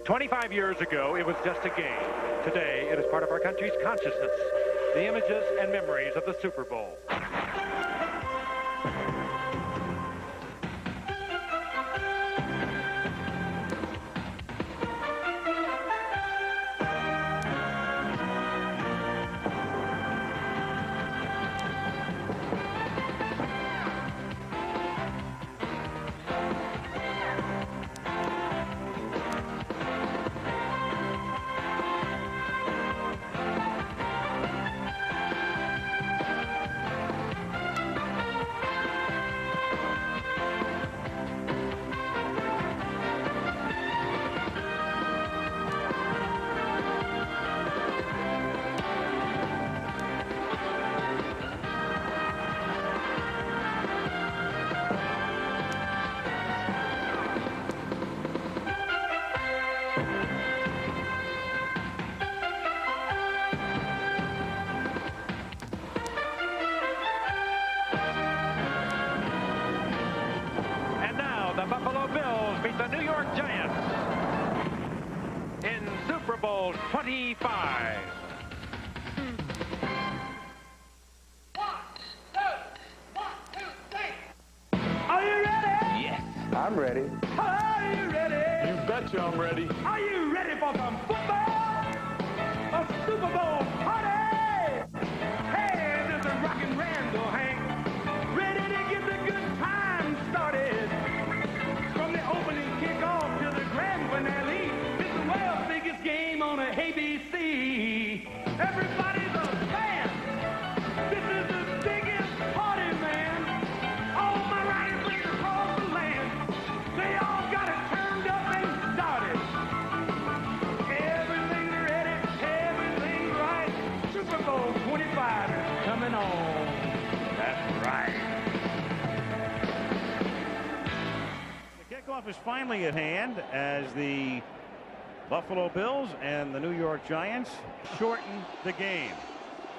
25 years ago, it was just a game. Today, it is part of our country's consciousness. The images and memories of the Super Bowl. The Buffalo Bills beat the New York Giants in Super Bowl 25. Are you ready? Yes. I'm ready. Are you ready? You betcha I'm ready. Are you ready for some football? A Super Bowl party? Hey, there's a rockin' Randall Hank, ready to get the good time started. From the opening kickoff to the grand finale, it's the world's biggest game on a ABC. Everybody's a fan. This is the biggest party, man. All my riding friends across the land, they all got it turned up and started. Everything's ready, everything's right. Super Bowl 25 is coming on. That's right. Kickoff is finally at hand as the Buffalo Bills and the New York Giants shorten the game.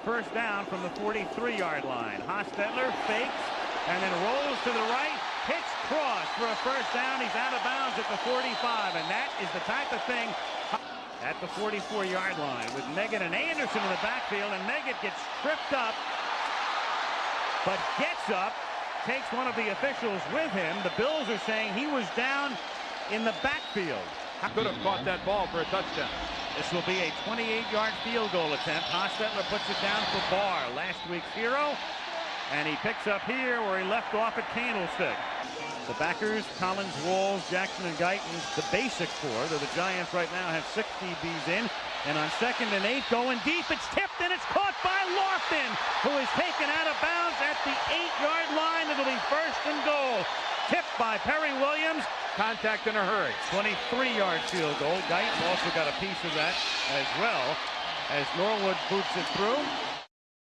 First down from the 43-yard line. Hostetler fakes and then rolls to the right. Hits cross for a first down. He's out of bounds at the 45, and that is the type of thing at the 44-yard line with Meggett and Anderson in the backfield, and Meggett gets tripped up but gets up. Takes one of the officials with him. The Bills are saying he was down in the backfield. Could have caught that ball for a touchdown. This will be a 28-yard field goal attempt. Hostetler puts it down for Barr, last week's hero. And he picks up here where he left off at Candlestick. The backers, Collins, Walls, Jackson, and Guyton, the basic four. The Giants right now have 6 DBs in. And on 2nd and 8, going deep, it's tipped and it's caught by Lofton, who is taken out of bounds at the 8-yard line. It'll be 1st and goal. Tipped by Perry Williams. Contact in a hurry. 23-yard field goal. Guyton also got a piece of that as well as Norwood boots it through.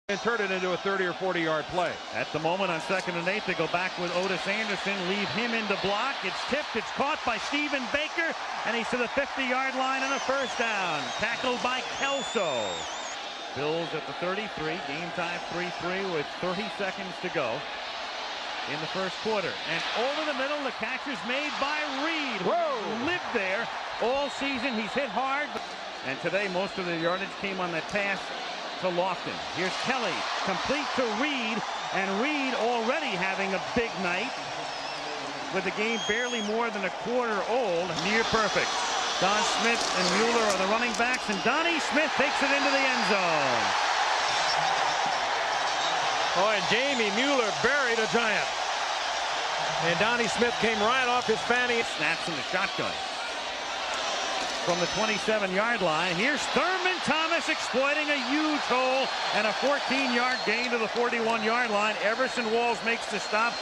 And turn it into a 30 or 40-yard play. At the moment on 2nd and 8, they go back with Otis Anderson, leave him into block. It's tipped, it's caught by Stephen Baker, and he's to the 50-yard line on a first down. Tackled by Kelso. Bills at the 33, game time 3-3 with 30 seconds to go in the first quarter. And over the middle, the catch is made by Reed, who lived there all season. He's hit hard, and today most of the yardage came on that pass to Lofton. Here's Kelly, complete to Reed, and Reed already having a big night with the game barely more than a quarter old. Near perfect. Don Smith and Mueller are the running backs, and Donnie Smith takes it into the end zone. Oh, and Jamie Mueller buried a Giant. And Donnie Smith came right off his fanny. Snaps in the shotgun. From the 27-yard line, here's Thurman Thomas exploiting a huge hole and a 14-yard gain to the 41-yard line. Everson Walls makes the stop.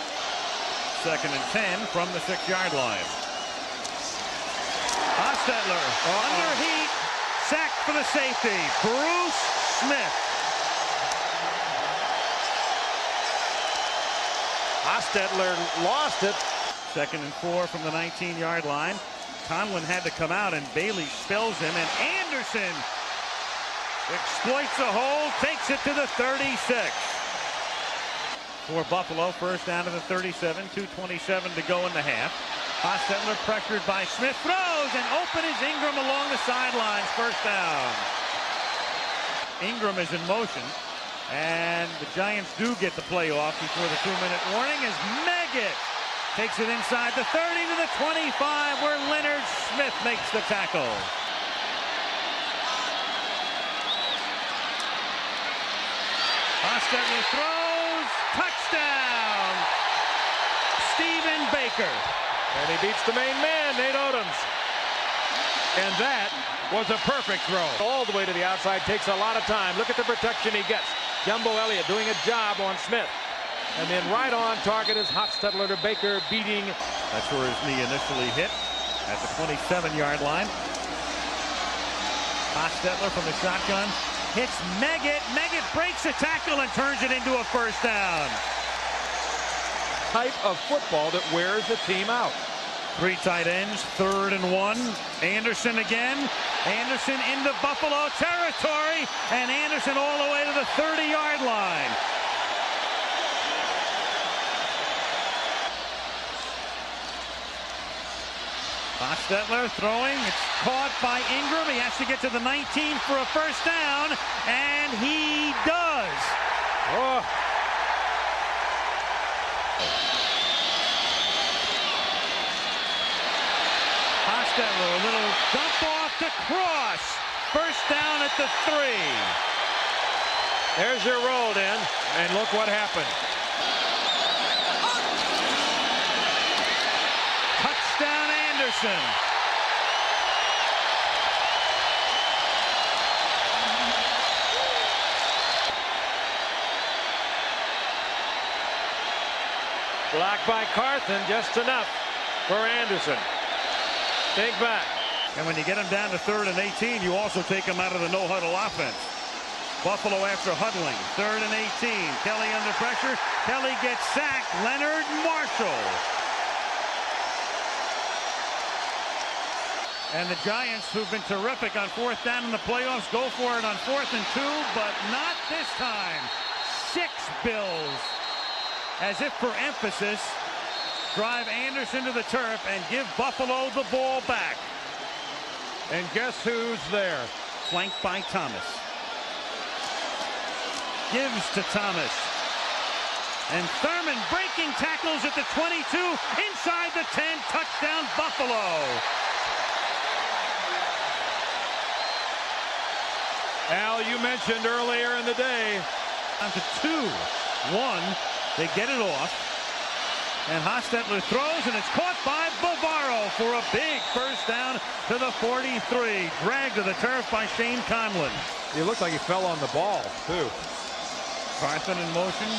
2nd and 10 from the 6-yard line. Hostetler under heat, sacked for the safety. Bruce Smith. Hostetler lost it. 2nd and 4 from the 19-yard line. Conlon had to come out, and Bailey spells him, and Anderson exploits a hole, takes it to the 36. For Buffalo, first down to the 37, 2:27 to go in the half. Hostetler pressured by Smith, throws! throws, and open is Ingram along the sidelines. First down. Ingram is in motion, and the Giants do get the play off before the 2-minute warning as Meggett takes it inside the 30 to the 25, where Leonard Smith makes the tackle. Hostetler throws, touchdown, Stephen Baker. And he beats the main man, Nate Odoms. And that was a perfect throw. All the way to the outside, takes a lot of time. Look at the protection he gets. Jumbo Elliott doing a job on Smith. And then right on target is Hostetler to Baker, beating. That's where his knee initially hit, at the 27-yard line. Hostetler from the shotgun hits Meggett. Meggett breaks a tackle and turns it into a first down. Type of football that wears the team out. 3 tight ends, 3rd and 1. Anderson again. Anderson into Buffalo territory, and Anderson all the way to the 30-yard line. Hostetler throwing. It's caught by Ingram. He has to get to the 19 for a first down, and he does. Oh. Hostetler, a little dump off to Cross. First down at the 3. There's your roll in, and look what happened. Touchdown Anderson. Blocked by Carthen, just enough for Anderson. Take back. And when you get him down to 3rd and 18, you also take him out of the no-huddle offense. Buffalo after huddling. 3rd and 18. Kelly under pressure. Kelly gets sacked. Leonard Marshall. And the Giants, who've been terrific on 4th down in the playoffs, go for it on 4th and 2, but not this time. 6 Bills, as if for emphasis, drive Anderson to the turf and give Buffalo the ball back. And guess who's there? Flanked by Thomas. Gives to Thomas. And Thurman breaking tackles at the 22, inside the 10, touchdown Buffalo. Al, you mentioned earlier in the day. Down to 2-1, they get it off. And Hostetler throws, and it's caught by Bavaro for a big first down to the 43. Dragged to the turf by Shane Conlon. He looked like he fell on the ball, too. Carthen in motion.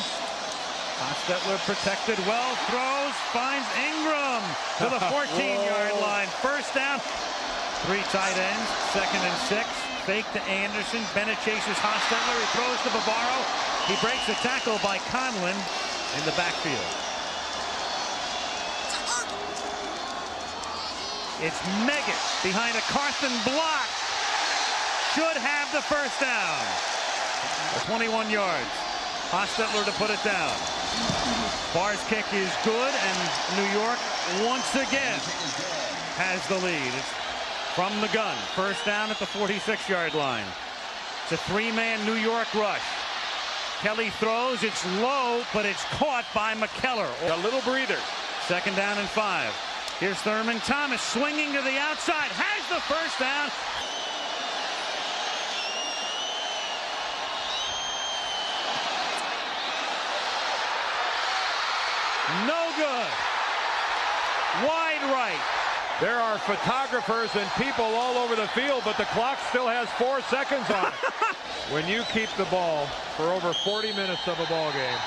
Hostetler protected well, throws, finds Ingram to the 14-yard line. First down. 3 tight ends, 2nd and 6. Fake to Anderson. Bennett chases Hostetler. He throws to Bavaro. He breaks a tackle by Conlon in the backfield. It's Meggett behind a Carthen block. Should have the first down. 21 yards. Hostetler to put it down. Barr's kick is good, and New York once again has the lead. It's from the gun. First down at the 46-yard line. It's a 3-man New York rush. Kelly throws. It's low, but it's caught by McKellar. A little breather. 2nd down and 5. Here's Thurman Thomas swinging to the outside. Has the first down. No good. Wide right. There are photographers and people all over the field, but the clock still has 4 seconds on it. When you keep the ball for over 40 minutes of a ball game,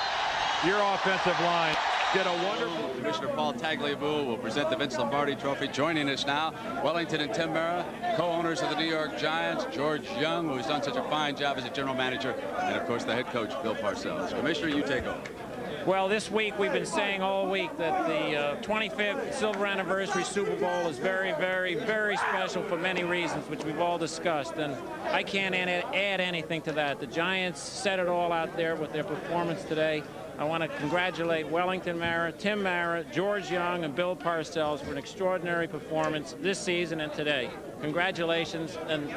your offensive line did a wonderful. Commissioner Paul Tagliabue will present the Vince Lombardi Trophy. Joining us now, Wellington and Tim Mara, co-owners of the New York Giants, George Young, who's done such a fine job as a general manager, and of course the head coach, Bill Parcells. Commissioner, you take over. Well, this week we've been saying all week that the 25th Silver Anniversary Super Bowl is very, very, very special for many reasons, which we've all discussed. And I can't add anything to that. The Giants set it all out there with their performance today. I want to congratulate Wellington Mara, Tim Mara, George Young, and Bill Parcells for an extraordinary performance this season and today. Congratulations, and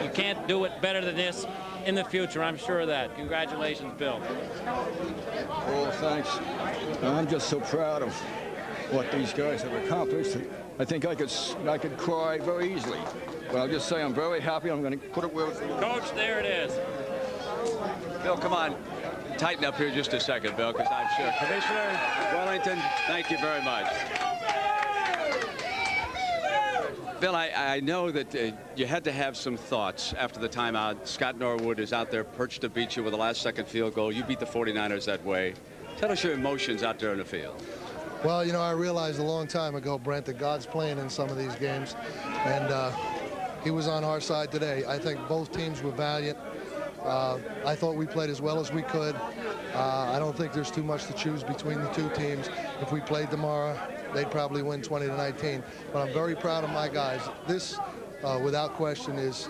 you can't do it better than this in the future, I'm sure of that. Congratulations, Bill. Oh, thanks. I'm just so proud of what these guys have accomplished. I think I could cry very easily. But I'll just say I'm very happy. I'm going to put it where it's... Coach, there it is. Bill, come on. Tighten up here just a second, Bill, because I'm sure. Commissioner Wellington, thank you very much. Bill, I know that you had to have some thoughts after the timeout. Scott Norwood is out there perched to beat you with a last-second field goal. You beat the 49ers that way. Tell us your emotions out there in the field. Well, you know, I realized a long time ago, Brent, that God's playing in some of these games, and he was on our side today. I think both teams were valiant. I thought we played as well as we could. I don't think there's too much to choose between the two teams. If we played tomorrow, they'd probably win 20-19. But I'm very proud of my guys. This, without question, is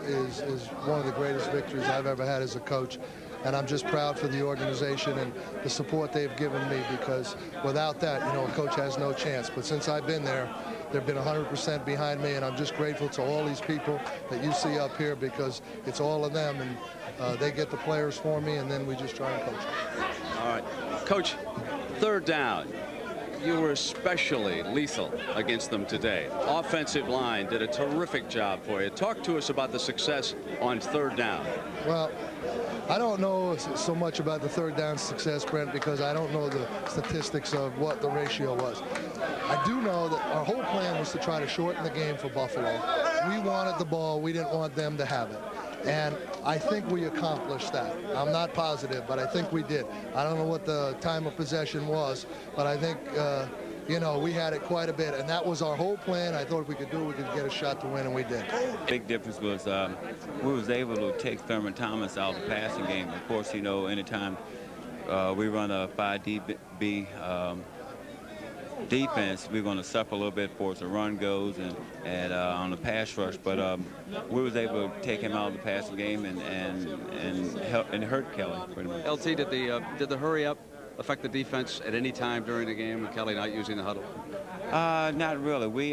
one of the greatest victories I've ever had as a coach. And I'm just proud for the organization and the support they've given me, because without that, you know, a coach has no chance. But since I've been there, they've been 100% behind me, and I'm just grateful to all these people that you see up here, because it's all of them, and they get the players for me, and then we just try and coach them. All right. Coach, third down. You were especially lethal against them today. Offensive line did a terrific job for you. Talk to us about the success on third down. Well, I don't know so much about the third down success, Brent, because I don't know the statistics of what the ratio was. I do know that our whole plan was to try to shorten the game for Buffalo. We wanted the ball. We didn't want them to have it. And I think we accomplished that. I'm not positive, but I think we did. I don't know what the time of possession was, but I think, you know, we had it quite a bit, and that was our whole plan. I thought if we could do it, we could get a shot to win, and we did. Big difference was we was able to take Thurman Thomas out of the passing game. Of course, you know, anytime we run a 5DB defense, we're going to suffer a little bit for as the run goes and on the pass rush. But we was able to take him out of the passing game and hurt Kelly pretty much. LT, did the hurry up affect the defense at any time during the game with Kelly not using the huddle? Not really. We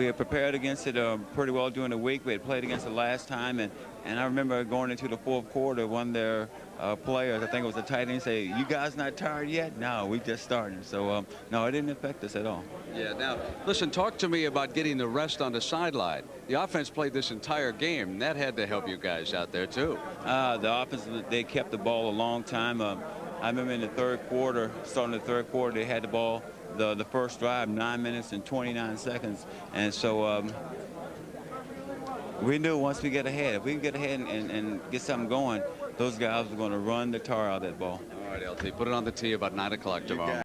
had prepared against it pretty well during the week. We had played against it last time, and I remember going into the fourth quarter, one of their players, I think it was the tight end, say, "You guys not tired yet?" No, we just started. So no, it didn't affect us at all. Yeah. Now, listen, talk to me about getting the rest on the sideline. The offense played this entire game, and that had to help you guys out there too. The offense, they kept the ball a long time. I remember in the third quarter, starting the third quarter, they had the ball. The first drive, 9 minutes and 29 seconds, and so we knew once we get ahead, if we can get ahead and get something going, those guys are going to run the tar out of that ball. All right, LT, put it on the tee about 9 o'clock tomorrow.